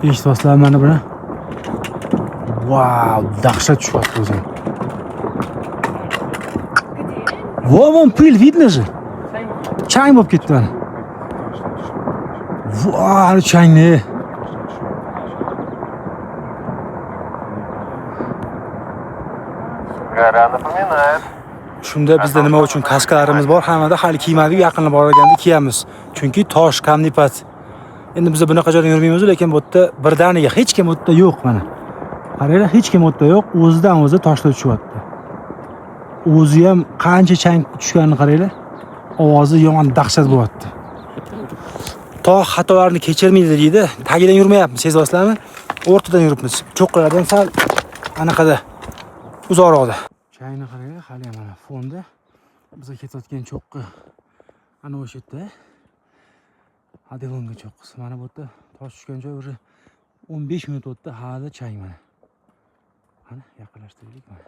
Eshityapsizlar mana buni. Vau, dahshat tushyapti o'zim. Von pil видно же. Chang bo'lib ketdi mana. Vau, changni. Гора напоминает. Shunda bizda nima uchun kaskalarimiz bor, hammada hali kiymadik, yaqinda borganda kiyamiz. Chunki tosh, kamnipat. Endi biz bunaqa joyda yurmaymiz, lekin bu yerda birdaniga hech kim bu yerda yo'q mana. Qaranglar, hech kim bu yerda yo'q, o'zidan o'zi toshlar tushyapti. O'zi ham qancha chang tushganini qaranglar. Ovozi yomon dahshat bo'lyapti. Tog' xatolarni kechirmaydi deydi. Tagidan yurmayapmiz, sezyapsizlarmi? O'rtadan yuribmiz. Cho'qqalardan sal anaqada uzoqroqda. Changni qaranglar, hali ham mana fonda bizga ketayotgan cho'qqi ana o'sha yerda. Adelonga cho'qqisi. Mana bu yerda tosh tushgan joy уже 15 minut o'tdi, hali chang mana. Mana yaqinlashtirdik mana.